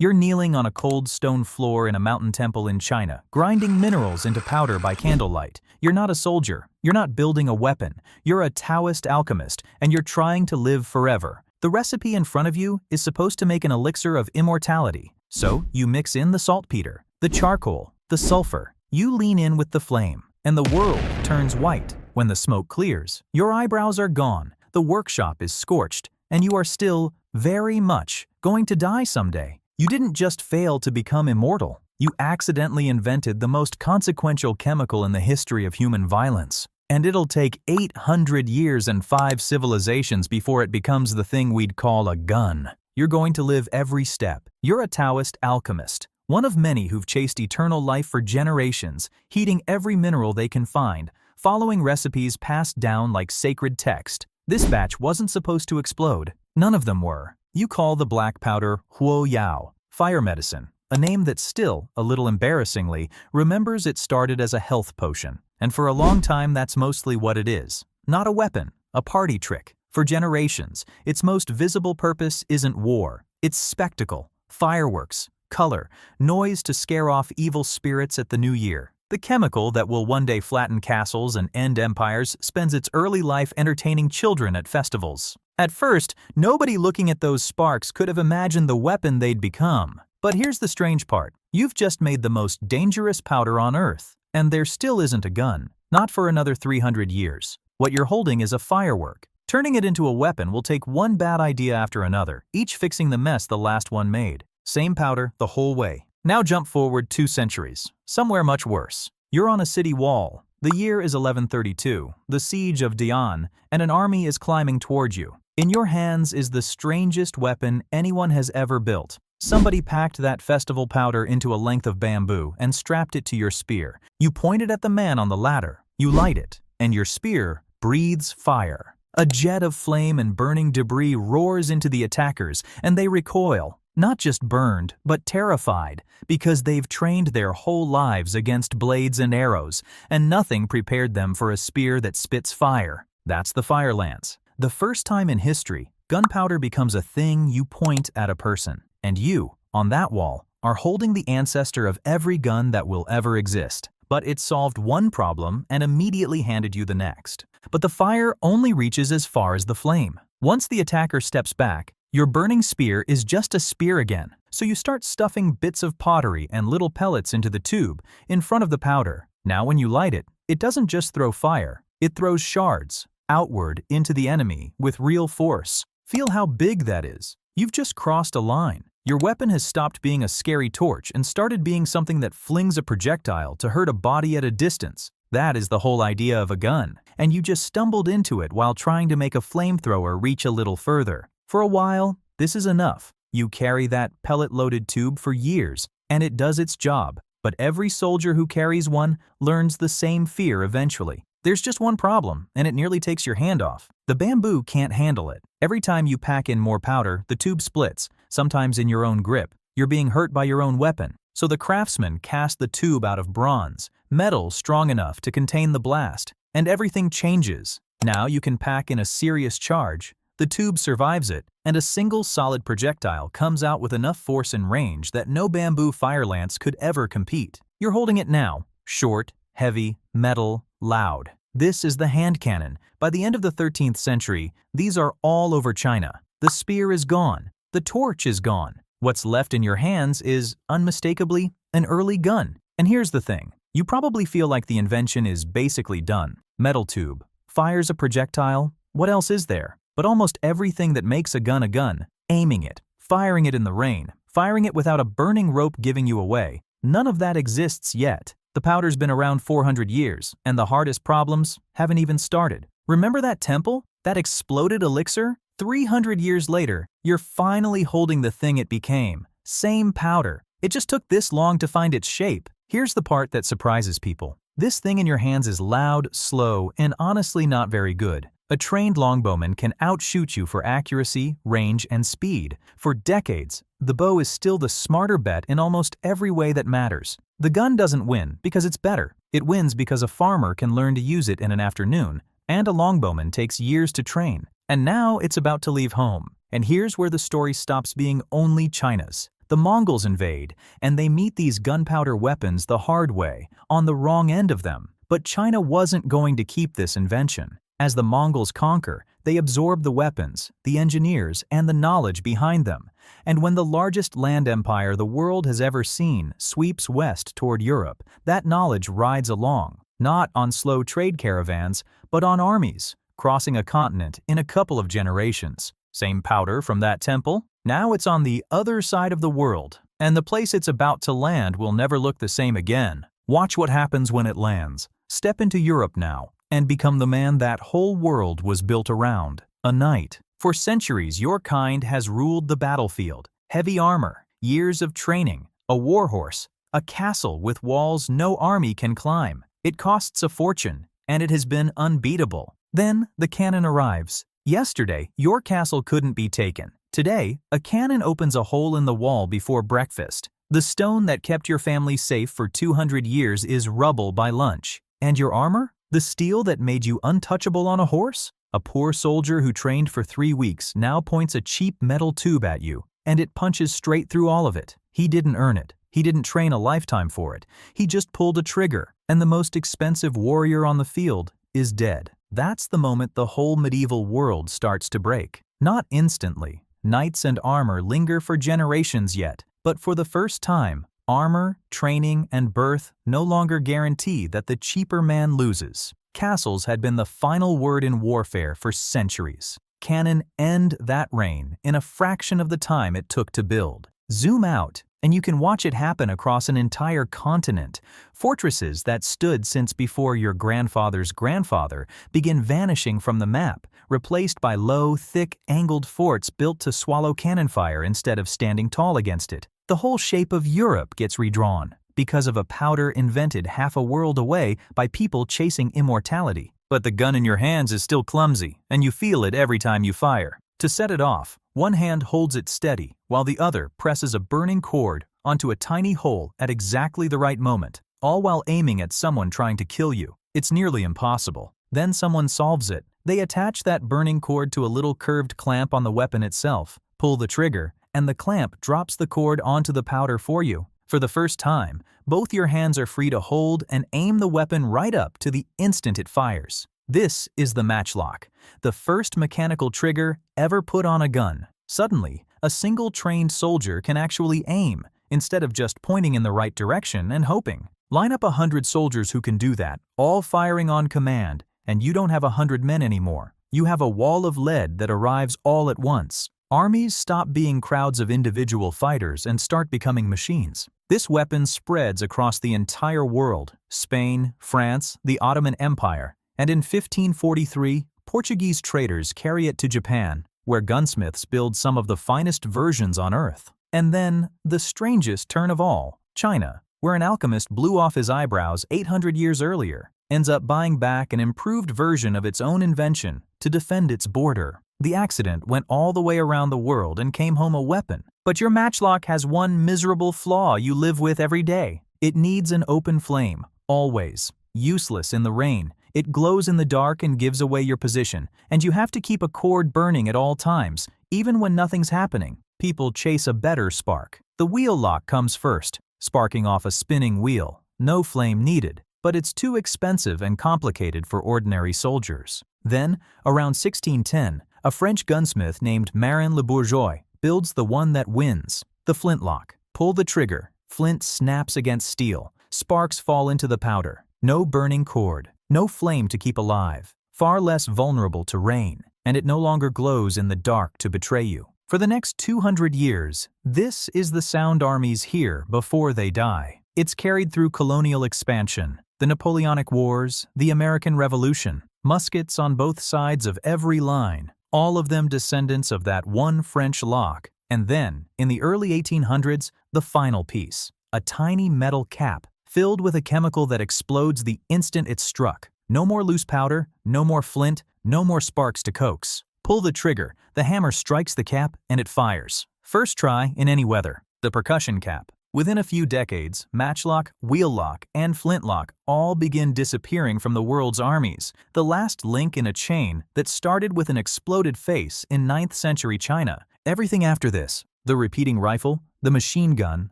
You're kneeling on a cold stone floor in a mountain temple in China, grinding minerals into powder by candlelight. You're not a soldier. You're not building a weapon. You're a Taoist alchemist, and you're trying to live forever. The recipe in front of you is supposed to make an elixir of immortality. So, you mix in the saltpeter, the charcoal, the sulfur. You lean in with the flame, and the world turns white. When the smoke clears, your eyebrows are gone, the workshop is scorched, and you are still, very much, going to die someday. You didn't just fail to become immortal. You accidentally invented the most consequential chemical in the history of human violence. And it'll take 800 years and 5 civilizations before it becomes the thing we'd call a gun. You're going to live every step. You're a Taoist alchemist, one of many who've chased eternal life for generations, heating every mineral they can find, following recipes passed down like sacred text. This batch wasn't supposed to explode. None of them were. You call the black powder huo yao, fire medicine, a name that still, a little embarrassingly, remembers it started as a health potion. And for a long time that's mostly what it is. Not a weapon, a party trick. For generations, its most visible purpose isn't war. It's spectacle, fireworks, color, noise to scare off evil spirits at the new year. The chemical that will one day flatten castles and end empires spends its early life entertaining children at festivals. At first, nobody looking at those sparks could have imagined the weapon they'd become. But here's the strange part. You've just made the most dangerous powder on Earth, and there still isn't a gun. Not for another 300 years. What you're holding is a firework. Turning it into a weapon will take one bad idea after another, each fixing the mess the last one made. Same powder the whole way. Now jump forward 2 centuries, somewhere much worse. You're on a city wall. The year is 1132, the siege of Zhenyuan, and an army is climbing towards you. In your hands is the strangest weapon anyone has ever built. Somebody packed that festival powder into a length of bamboo and strapped it to your spear. You point it at the man on the ladder. You light it, and your spear breathes fire. A jet of flame and burning debris roars into the attackers, and they recoil. Not just burned, but terrified, because they've trained their whole lives against blades and arrows, and nothing prepared them for a spear that spits fire. That's the fire lance. The first time in history, gunpowder becomes a thing you point at a person. And you, on that wall, are holding the ancestor of every gun that will ever exist. But it solved one problem and immediately handed you the next. But the fire only reaches as far as the flame. Once the attacker steps back, your burning spear is just a spear again. So you start stuffing bits of pottery and little pellets into the tube in front of the powder. Now when you light it, it doesn't just throw fire. It throws shards outward into the enemy with real force. Feel how big that is. You've just crossed a line. Your weapon has stopped being a scary torch and started being something that flings a projectile to hurt a body at a distance. That is the whole idea of a gun. And you just stumbled into it while trying to make a flamethrower reach a little further. For a while, this is enough. You carry that pellet-loaded tube for years, and it does its job. But every soldier who carries one learns the same fear eventually. There's just one problem, and it nearly takes your hand off. The bamboo can't handle it. Every time you pack in more powder, the tube splits, sometimes in your own grip. You're being hurt by your own weapon. So the craftsman cast the tube out of bronze, metal strong enough to contain the blast, and everything changes. Now you can pack in a serious charge. The tube survives it, and a single solid projectile comes out with enough force and range that no bamboo fire lance could ever compete. You're holding it now. Short, heavy, metal, loud. This is the hand cannon. By the end of the 13th century, these are all over China. The spear is gone. The torch is gone. What's left in your hands is, unmistakably, an early gun. And here's the thing. You probably feel like the invention is basically done. Metal tube. Fires a projectile. What else is there? But almost everything that makes a gun, aiming it, firing it in the rain, firing it without a burning rope giving you away, none of that exists yet. The powder's been around 400 years, and the hardest problems haven't even started. Remember that temple? That exploded elixir? 300 years later, you're finally holding the thing it became. Same powder. It just took this long to find its shape. Here's the part that surprises people. This thing in your hands is loud, slow, and honestly not very good. A trained longbowman can outshoot you for accuracy, range, and speed. For decades, the bow is still the smarter bet in almost every way that matters. The gun doesn't win because it's better. It wins because a farmer can learn to use it in an afternoon, and a longbowman takes years to train. And now it's about to leave home. And here's where the story stops being only China's. The Mongols invade, and they meet these gunpowder weapons the hard way, on the wrong end of them. But China wasn't going to keep this invention. As the Mongols conquer, they absorb the weapons, the engineers, and the knowledge behind them. And when the largest land empire the world has ever seen sweeps west toward Europe, that knowledge rides along, not on slow trade caravans, but on armies, crossing a continent in a couple of generations. Same powder from that temple, now it's on the other side of the world, and the place it's about to land will never look the same again. Watch what happens when it lands. Step into Europe now, and become the man that whole world was built around, a knight. For centuries, your kind has ruled the battlefield. Heavy armor, years of training, a warhorse, a castle with walls no army can climb. It costs a fortune, and it has been unbeatable. Then the cannon arrives. Yesterday, your castle couldn't be taken. Today, a cannon opens a hole in the wall before breakfast. The stone that kept your family safe for 200 years is rubble by lunch. And your armor? The steel that made you untouchable on a horse? A poor soldier who trained for 3 weeks now points a cheap metal tube at you, and it punches straight through all of it. He didn't earn it. He didn't train a lifetime for it. He just pulled a trigger, and the most expensive warrior on the field is dead. That's the moment the whole medieval world starts to break. Not instantly. Knights and armor linger for generations yet, but for the first time, armor, training, and birth no longer guarantee that the cheaper man loses. Castles had been the final word in warfare for centuries. Cannon end that reign in a fraction of the time it took to build. Zoom out, and you can watch it happen across an entire continent. Fortresses that stood since before your grandfather's grandfather begin vanishing from the map, replaced by low, thick, angled forts built to swallow cannon fire instead of standing tall against it. The whole shape of Europe gets redrawn because of a powder invented half a world away by people chasing immortality. But the gun in your hands is still clumsy, and you feel it every time you fire. To set it off, one hand holds it steady, while the other presses a burning cord onto a tiny hole at exactly the right moment, all while aiming at someone trying to kill you. It's nearly impossible. Then someone solves it. They attach that burning cord to a little curved clamp on the weapon itself, pull the trigger, and the clamp drops the cord onto the powder for you. For the first time, both your hands are free to hold and aim the weapon right up to the instant it fires. This is the matchlock, the first mechanical trigger ever put on a gun. Suddenly, a single trained soldier can actually aim, instead of just pointing in the right direction and hoping. Line up 100 soldiers who can do that, all firing on command, and you don't have 100 men anymore. You have a wall of lead that arrives all at once. Armies stop being crowds of individual fighters and start becoming machines. This weapon spreads across the entire world: Spain, France, the Ottoman Empire, and in 1543, Portuguese traders carry it to Japan, where gunsmiths build some of the finest versions on earth. And then, the strangest turn of all, China, where an alchemist blew off his eyebrows 800 years earlier, ends up buying back an improved version of its own invention to defend its border. The accident went all the way around the world and came home a weapon. But your matchlock has one miserable flaw you live with every day. It needs an open flame, always. Useless in the rain. It glows in the dark and gives away your position, and you have to keep a cord burning at all times, even when nothing's happening. People chase a better spark. The wheel lock comes first, sparking off a spinning wheel. No flame needed, but it's too expensive and complicated for ordinary soldiers. Then, around 1610, a French gunsmith named Marin Le Bourgeois builds the one that wins, the flintlock. Pull the trigger, flint snaps against steel, sparks fall into the powder. No burning cord, no flame to keep alive, far less vulnerable to rain, and it no longer glows in the dark to betray you. For the next 200 years, this is the sound armies hear before they die. It's carried through colonial expansion, the Napoleonic Wars, the American Revolution, muskets on both sides of every line, all of them descendants of that one French lock. And then, in the early 1800s, the final piece, a tiny metal cap filled with a chemical that explodes the instant it's struck. No more loose powder, no more flint, no more sparks to coax. Pull the trigger, the hammer strikes the cap, and it fires. First try in any weather. The percussion cap. Within a few decades, matchlock, wheel lock, and flintlock all begin disappearing from the world's armies, the last link in a chain that started with an exploded face in 9th century China. Everything after this, the repeating rifle, The machine gun,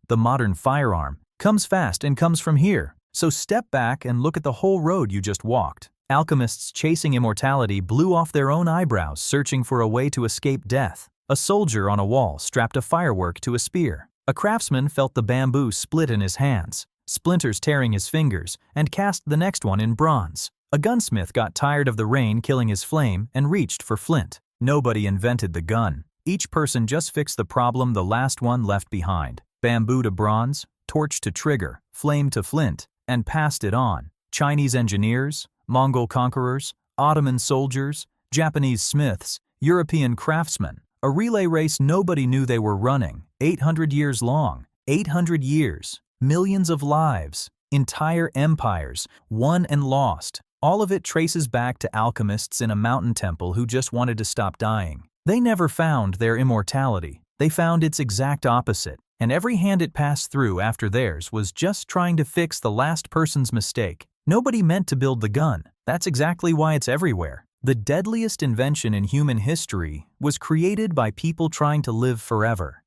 the modern firearm, comes fast and comes from here. So step back and look at the whole road you just walked. Alchemists chasing immortality blew off their own eyebrows searching for a way to escape death. A soldier on a wall strapped a firework to a spear. A craftsman felt the bamboo split in his hands, splinters tearing his fingers, and cast the next one in bronze. A gunsmith got tired of the rain killing his flame and reached for flint. Nobody invented the gun. Each person just fixed the problem the last one left behind. Bamboo to bronze, torch to trigger, flame to flint, and passed it on. Chinese engineers, Mongol conquerors, Ottoman soldiers, Japanese smiths, European craftsmen. A relay race nobody knew they were running. 800 years long. 800 years. Millions of lives. Entire empires, won and lost. All of it traces back to alchemists in a mountain temple who just wanted to stop dying. They never found their immortality. They found its exact opposite. And every hand it passed through after theirs was just trying to fix the last person's mistake. Nobody meant to build the gun. That's exactly why it's everywhere. The deadliest invention in human history was created by people trying to live forever.